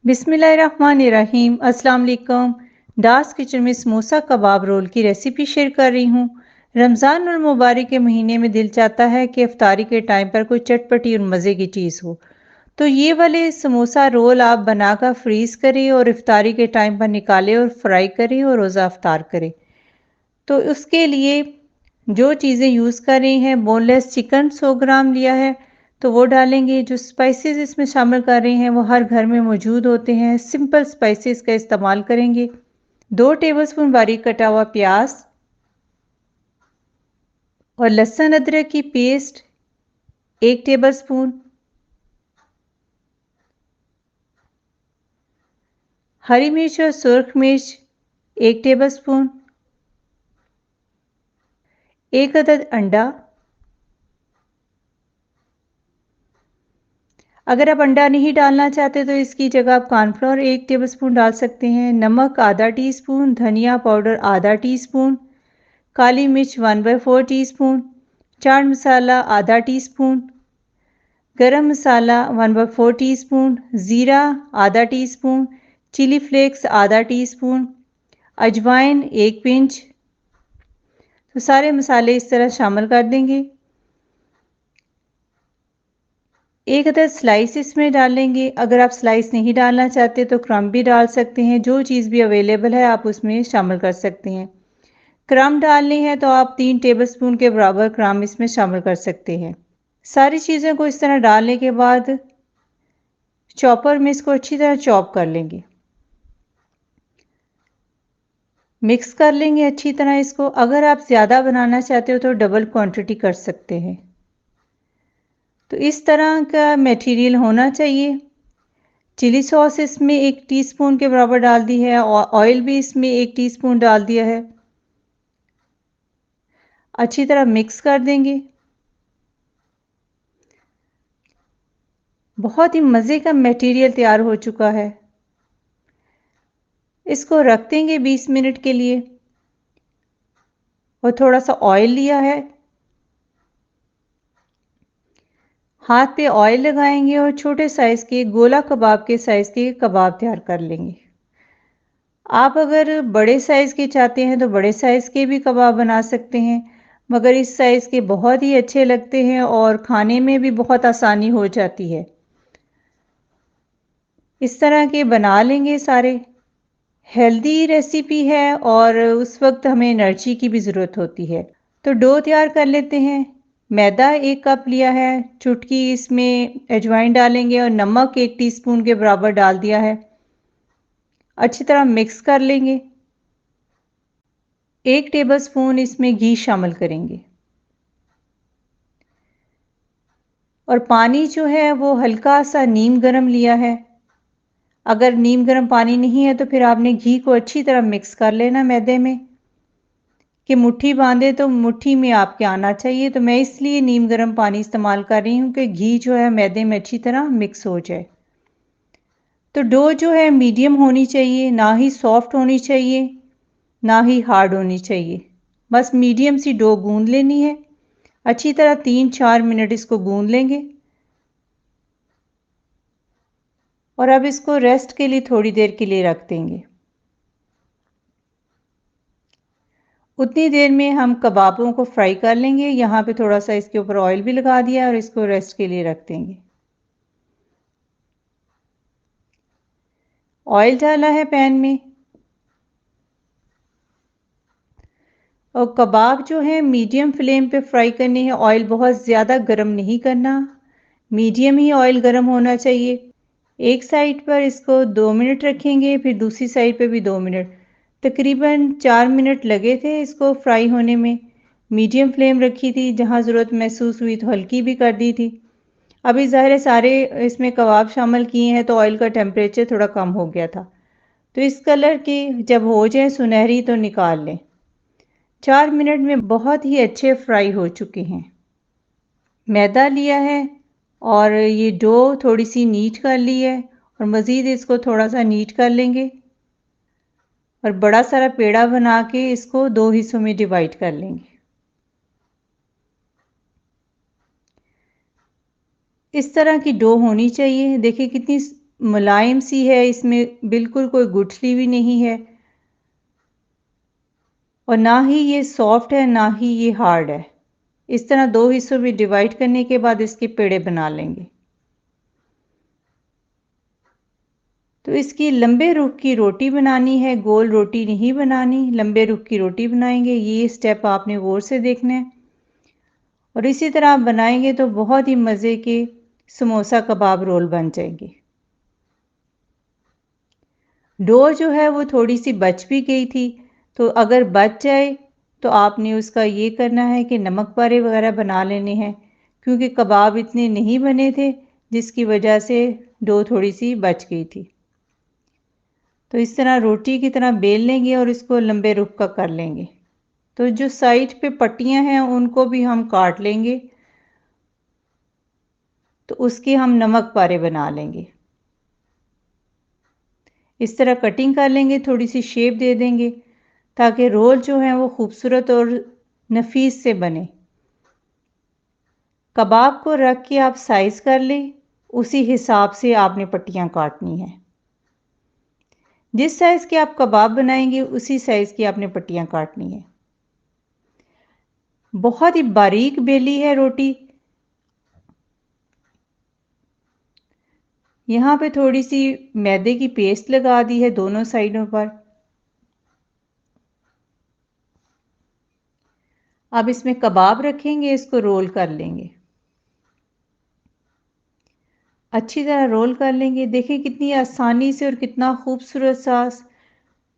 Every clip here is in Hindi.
बिस्मिल्लाहिर्रहमानिर्रहीम। अस्सलाम वालेकुम। दास किचन में समोसा कबाब रोल की रेसिपी शेयर कर रही हूँ। रमज़ान और मुबारक के महीने में दिल चाहता है कि इफ्तारी के टाइम पर कोई चटपटी और मज़े की चीज़ हो। तो ये वाले समोसा रोल आप बनाकर फ्रीज़ करें और इफ्तारी के टाइम पर निकालें और फ्राई करें और रोज़ा इफ्तार करें। तो उसके लिए जो चीज़ें यूज़ कर रही हैं, बोनलेस चिकन 100 ग्राम लिया है, तो वो डालेंगे। जो स्पाइसेस इसमें शामिल कर रहे हैं वो हर घर में मौजूद होते हैं, सिंपल स्पाइसेस का इस्तेमाल करेंगे। 2 टेबलस्पून बारीक कटा हुआ प्याज और लहसुन अदरक की पेस्ट 1 टेबलस्पून, हरी मिर्च और सुर्ख मिर्च 1 टेबलस्पून, 1 अदद अंडा। अगर आप अंडा नहीं डालना चाहते तो इसकी जगह आप कॉर्नफ्लोर 1 टेबलस्पून डाल सकते हैं। नमक आधा टीस्पून, धनिया पाउडर आधा टीस्पून, काली मिर्च 1/4 टीस्पून, चाट मसाला आधा टीस्पून, गरम मसाला 1/4 टीस्पून, ज़ीरा आधा टीस्पून, चिली फ्लेक्स आधा टीस्पून, अजवाइन 1 पिंच। तो सारे मसाले इस तरह शामिल कर देंगे। 1 अदद स्लाइस इसमें डालेंगे। अगर आप स्लाइस नहीं डालना चाहते तो क्रम्ब भी डाल सकते हैं। जो चीज़ भी अवेलेबल है आप उसमें शामिल कर सकते हैं। क्रम्ब डालने हैं तो आप 3 टेबलस्पून के बराबर क्रम्ब इसमें शामिल कर सकते हैं। सारी चीज़ों को इस तरह डालने के बाद चॉपर में इसको अच्छी तरह चॉप कर लेंगे। मिक्स कर लेंगे अच्छी तरह इसको। अगर आप ज़्यादा बनाना चाहते हो तो डबल क्वांटिटी कर सकते हैं। तो इस तरह का मटेरियल होना चाहिए। चिली सॉस इसमें 1 टीस्पून के बराबर डाल दी है और ऑयल भी इसमें 1 टीस्पून डाल दिया है। अच्छी तरह मिक्स कर देंगे। बहुत ही मज़े का मटेरियल तैयार हो चुका है। इसको रख देंगे 20 मिनट के लिए। और थोड़ा सा ऑयल लिया है, हाथ पे ऑयल लगाएंगे और छोटे साइज़ के गोला कबाब के साइज़ के कबाब तैयार कर लेंगे। आप अगर बड़े साइज़ के चाहते हैं तो बड़े साइज़ के भी कबाब बना सकते हैं, मगर इस साइज़ के बहुत ही अच्छे लगते हैं और खाने में भी बहुत आसानी हो जाती है। इस तरह के बना लेंगे सारे। हेल्दी रेसिपी है और उस वक्त हमें एनर्जी की भी ज़रूरत होती है। तो डो तैयार कर लेते हैं। मैदा 1 कप लिया है, चुटकी इसमें अजवाइन डालेंगे और नमक 1 टीस्पून के बराबर डाल दिया है। अच्छी तरह मिक्स कर लेंगे। 1 टेबलस्पून इसमें घी शामिल करेंगे और पानी जो है वो हल्का सा नीम गरम लिया है। अगर नीम गरम पानी नहीं है तो फिर आपने घी को अच्छी तरह मिक्स कर लेना मैदे में कि मुट्ठी बांधे तो मुट्ठी में आपके आना चाहिए। तो मैं इसलिए नीम गर्म पानी इस्तेमाल कर रही हूँ कि घी जो है मैदे में अच्छी तरह मिक्स हो जाए। तो डो जो है मीडियम होनी चाहिए, ना ही सॉफ्ट होनी चाहिए ना ही हार्ड होनी चाहिए। बस मीडियम सी डो गूंद लेनी है। अच्छी तरह 3-4 मिनट इसको गूंद लेंगे और अब इसको रेस्ट के लिए थोड़ी देर के लिए रख देंगे। उतनी देर में हम कबाबों को फ्राई कर लेंगे। यहाँ पे थोड़ा सा इसके ऊपर ऑयल भी लगा दिया और इसको रेस्ट के लिए रख देंगे। ऑयल डाला है पैन में और कबाब जो है मीडियम फ्लेम पे फ्राई करने हैं। ऑयल बहुत ज़्यादा गर्म नहीं करना, मीडियम ही ऑयल गर्म होना चाहिए। एक साइड पर इसको 2 मिनट रखेंगे, फिर दूसरी साइड पे भी 2 मिनट। तकरीबन 4 मिनट लगे थे इसको फ्राई होने में। मीडियम फ्लेम रखी थी, जहाँ ज़रूरत महसूस हुई तो हल्की भी कर दी थी। अभी ज़ाहिर है सारे इसमें कबाब शामिल किए हैं तो ऑयल का टेम्परेचर थोड़ा कम हो गया था। तो इस कलर की जब हो जाए सुनहरी तो निकाल लें। 4 मिनट में बहुत ही अच्छे फ्राई हो चुके हैं। मैदा लिया है और ये डो थोड़ी सी नीट कर ली है और मज़ीद इसको थोड़ा सा नीट कर लेंगे और बड़ा सारा पेड़ा बना के इसको 2 हिस्सों में डिवाइड कर लेंगे। इस तरह की डो होनी चाहिए। देखिए कितनी मुलायम सी है, इसमें बिल्कुल कोई गुठली भी नहीं है और ना ही ये सॉफ्ट है ना ही ये हार्ड है। इस तरह दो हिस्सों में डिवाइड करने के बाद इसके पेड़े बना लेंगे। तो इसकी लंबे रुख की रोटी बनानी है, गोल रोटी नहीं बनानी, लंबे रुख की रोटी बनाएंगे। ये स्टेप आपने गौर से देखना है और इसी तरह आप बनाएंगे तो बहुत ही मज़े के समोसा कबाब रोल बन जाएंगे। डो जो है वो थोड़ी सी बच भी गई थी, तो अगर बच जाए तो आपने उसका ये करना है कि नमक पारे वगैरह बना लेने हैं, क्योंकि कबाब इतने नहीं बने थे जिसकी वजह से डो थोड़ी सी बच गई थी। तो इस तरह रोटी की तरह बेल लेंगे और इसको लंबे रुख का कर लेंगे। तो जो साइड पे पट्टियां हैं उनको भी हम काट लेंगे, तो उसके हम नमक पारे बना लेंगे। इस तरह कटिंग कर लेंगे, थोड़ी सी शेप दे देंगे ताकि रोल जो है वो खूबसूरत और नफीस से बने। कबाब को रख के आप साइज कर लें, उसी हिसाब से आपने पट्टियां काटनी है। जिस साइज के आप कबाब बनाएंगे उसी साइज की आपने पट्टियां काटनी है। बहुत ही बारीक बेली है रोटी। यहाँ पे थोड़ी सी मैदे की पेस्ट लगा दी है दोनों साइडों पर। अब इसमें कबाब रखेंगे, इसको रोल कर लेंगे, अच्छी तरह रोल कर लेंगे। देखिए कितनी आसानी से और कितना खूबसूरत सा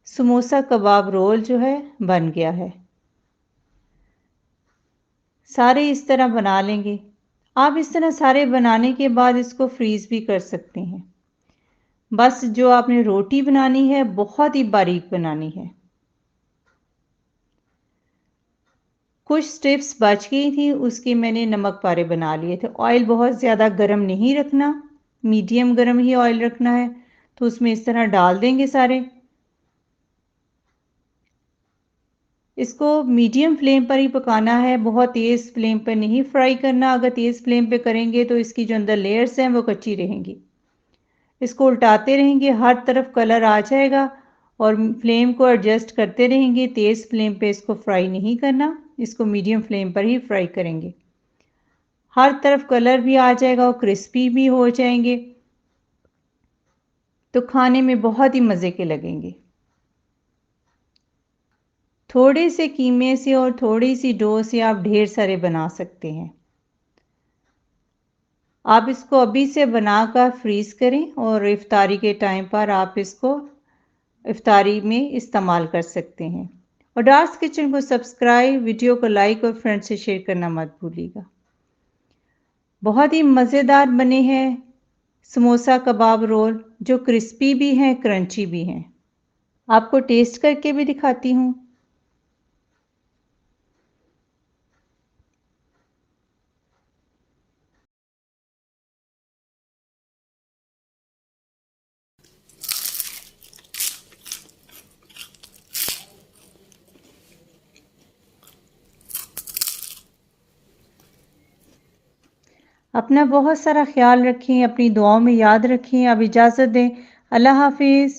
समोसा कबाब रोल जो है बन गया है। सारे इस तरह बना लेंगे। आप इस तरह सारे बनाने के बाद इसको फ्रीज भी कर सकते हैं। बस जो आपने रोटी बनानी है बहुत ही बारीक बनानी है। कुछ स्ट्रिप्स बच गई थी, उसके मैंने नमक पारे बना लिए थे। ऑयल बहुत ज़्यादा गर्म नहीं रखना, मीडियम गर्म ही ऑयल रखना है। तो उसमें इस तरह डाल देंगे सारे। इसको मीडियम फ्लेम पर ही पकाना है, बहुत तेज़ फ्लेम पर नहीं फ्राई करना। अगर तेज़ फ्लेम पे करेंगे तो इसकी जो अंदर लेयर्स हैं वो कच्ची रहेंगी। इसको उल्टाते रहेंगे, हर तरफ कलर आ जाएगा और फ्लेम को एडजस्ट करते रहेंगे। तेज़ फ्लेम पे इसको फ्राई नहीं करना, इसको मीडियम फ्लेम पर ही फ्राई करेंगे। हर तरफ कलर भी आ जाएगा और क्रिस्पी भी हो जाएंगे, तो खाने में बहुत ही मज़े के लगेंगे। थोड़े से कीमे से और थोड़ी सी डो से आप ढेर सारे बना सकते हैं। आप इसको अभी से बनाकर फ्रीज करें और इफ्तारी के टाइम पर आप इसको इफ्तारी में इस्तेमाल कर सकते हैं। और डार्स किचन को सब्सक्राइब, वीडियो को लाइक और फ्रेंड से शेयर करना मत भूलिएगा। बहुत ही मज़ेदार बने हैं समोसा कबाब रोल, जो क्रिस्पी भी हैं क्रंची भी हैं। आपको टेस्ट करके भी दिखाती हूँ। अपना बहुत सारा ख्याल रखें, अपनी दुआओं में याद रखें। अब इजाज़त दें। अल्लाह हाफिज़।